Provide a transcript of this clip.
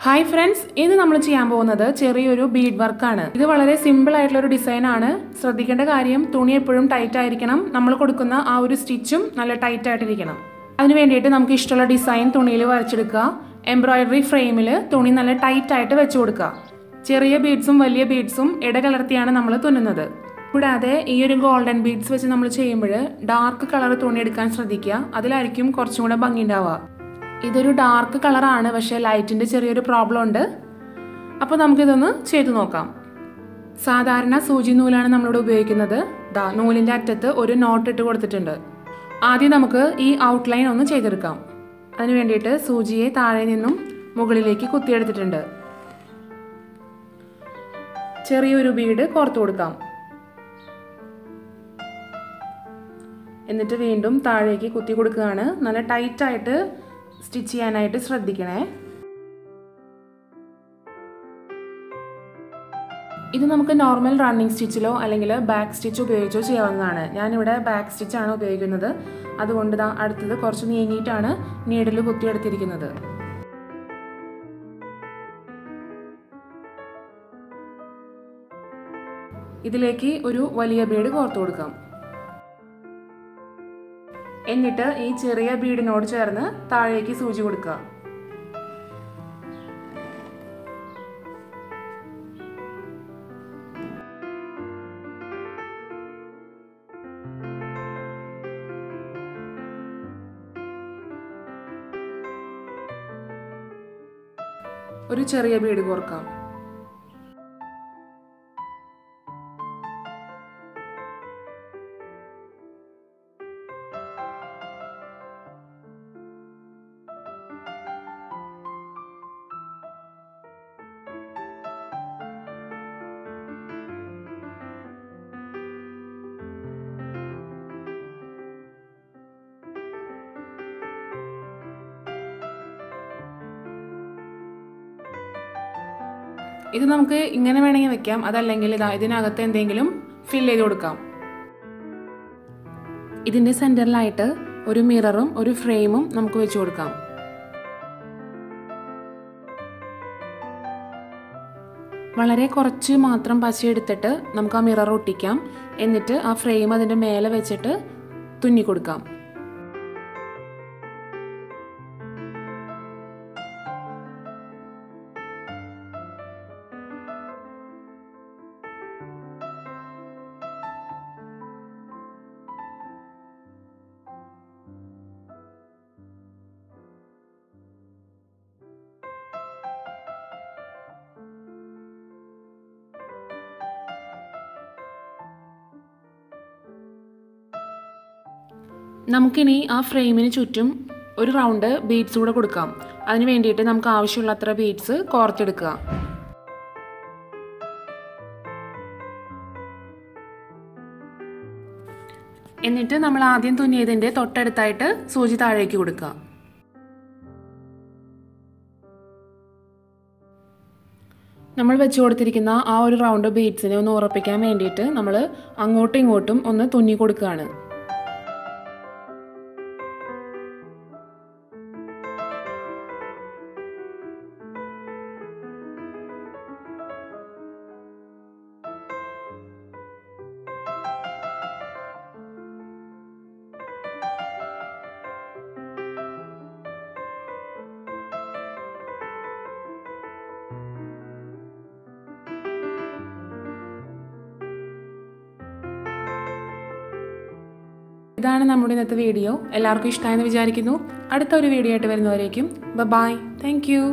Hi friends, ഇന്ന് നമ്മൾ ചെയ്യാൻ പോകുന്നത് ചെറിയൊരു ബീഡ് വർക്കാണ്. ഇത് വളരെ സിമ്പിൾ ആയിട്ടുള്ള ഒരു ഡിസൈൻ ആണ്. ശ്രദ്ധിക്കേണ്ട കാര്യം, തുണി എപ്പോഴും ടൈറ്റ് ആയിരിക്കണം. നമ്മൾ കൊടുക്കുന്ന ആ ഒരു സ്റ്റിച്ചും നല്ല ടൈറ്റ് ആയിട്ടിരിക്കണം. അതിന് വേണ്ടിയിട്ട് നമുക്ക് ഇഷ്ടമുള്ള ഡിസൈൻ തുണിയിൽ വരച്ചെടുക്കുക. എംബ്രോയിഡറി ഫ്രെയിമിൽ തുണി നല്ല ടൈറ്റ് ആയിട്ട് വെച്ച് കൊടുക്കുക. ചെറിയ ബീഡ്സും വലിയ ബീഡ്സും ഇടകലർത്തിയാണ് നമ്മൾ തുന്നുന്നത്. കൂടാതെ ഈ ഒരു ഗോൾഡൻ ബീഡ്സ് വെച്ച് നമ്മൾ ചെയ്യുമ്പോൾ ഡാർക്ക് കളർ തുണി എടുക്കാൻ ശ്രദ്ധിക്കുക. അതിലായിരിക്കും കുറച്ചും കൂടെ ഭംഗി ഉണ്ടാവുക. ഇതൊരു ഡാർക്ക് കളറാണ്, പക്ഷേ ലൈറ്റിൻ്റെ ചെറിയൊരു പ്രോബ്ലം ഉണ്ട്. അപ്പോൾ നമുക്കിതൊന്ന് ചെയ്തു നോക്കാം. സാധാരണ സൂചി നൂലാണ് നമ്മളിവിടെ ഉപയോഗിക്കുന്നത്. നൂലിൻ്റെ അറ്റത്ത് ഒരു നോട്ട് ഇട്ട് കൊടുത്തിട്ടുണ്ട്. ആദ്യം നമുക്ക് ഈ ഔട്ട്ലൈൻ ഒന്ന് ചെയ്തെടുക്കാം. അതിന് വേണ്ടിയിട്ട് സൂചിയെ താഴെ നിന്നും മുകളിലേക്ക് കുത്തിയെടുത്തിട്ടുണ്ട്. ചെറിയൊരു ബീഡ് കോർത്തു കൊടുക്കാം. എന്നിട്ട് വീണ്ടും താഴേക്ക് കുത്തി കൊടുക്കുകയാണ്. നല്ല ടൈറ്റായിട്ട് സ്റ്റിച്ച് ചെയ്യാനായിട്ട് ശ്രദ്ധിക്കണേ. ഇത് നമുക്ക് നോർമൽ റണ്ണിങ് സ്റ്റിച്ചിലോ അല്ലെങ്കിൽ ബാക്ക് സ്റ്റിച്ച് ഉപയോഗിച്ചോ ചെയ്യാവുന്നതാണ്. ഞാനിവിടെ ബാക്ക് സ്റ്റിച്ചാണ് ഉപയോഗിക്കുന്നത്. അതുകൊണ്ട് അടുത്തത് കുറച്ച് നീങ്ങിയിട്ടാണ് നീഡിൽ കുത്തിയെടുത്തിരിക്കുന്നത്. ഇതിലേക്ക് ഒരു വലിയ ബീഡ് കോർത്തു കൊടുക്കാം. എന്നിട്ട് ഈ ചെറിയ ബീഡിനോട് ചേർന്ന് താഴേക്ക് സൂചി കൊടുക്കുക. ഒരു ചെറിയ ബീഡ് കോർക്കാം. ഇത് നമുക്ക് ഇങ്ങനെ വേണമെങ്കിൽ വെക്കാം, അതല്ലെങ്കിൽ ഇതിനകത്ത് എന്തെങ്കിലും ഫിൽ ചെയ്ത് കൊടുക്കാം. ഇതിൻ്റെ സെൻറ്ററിലായിട്ട് ഒരു മിററും ഒരു ഫ്രെയിമും നമുക്ക് വെച്ച് കൊടുക്കാം. വളരെ കുറച്ച് മാത്രം പശ എടുത്തിട്ട് നമുക്ക് ആ മിറർ ഒട്ടിക്കാം. എന്നിട്ട് ആ ഫ്രെയിം അതിൻ്റെ മേലെ വെച്ചിട്ട് തുന്നി കൊടുക്കാം. നമുക്കിനി ആ ഫ്രെയിമിന് ചുറ്റും ഒരു റൗണ്ട് ബീഡ്സ് കൂടെ കൊടുക്കാം. അതിന് വേണ്ടിയിട്ട് നമുക്ക് ആവശ്യമുള്ള അത്ര ബീഡ്സ് കോർത്തെടുക്കുക. എന്നിട്ട് നമ്മൾ ആദ്യം തുന്നിയതിൻ്റെ തൊട്ടടുത്തായിട്ട് സൂചി താഴേക്ക് കൊടുക്കുക. നമ്മൾ വെച്ച് കൊടുത്തിരിക്കുന്ന ആ ഒരു റൗണ്ട് ബീഡ്സിനെ ഒന്ന് ഉറപ്പിക്കാൻ വേണ്ടിയിട്ട് നമ്മൾ അങ്ങോട്ടും ഇങ്ങോട്ടും ഒന്ന് തുന്നി കൊടുക്കുകയാണ്. ഇതാണ് നമ്മുടെ ഇന്നത്തെ വീഡിയോ. എല്ലാവർക്കും ഇഷ്ടമായെന്ന് വിചാരിക്കുന്നു. അടുത്ത ഒരു വീഡിയോ ആയിട്ട് വരുന്നവരേക്കും ബൈ. Thank you.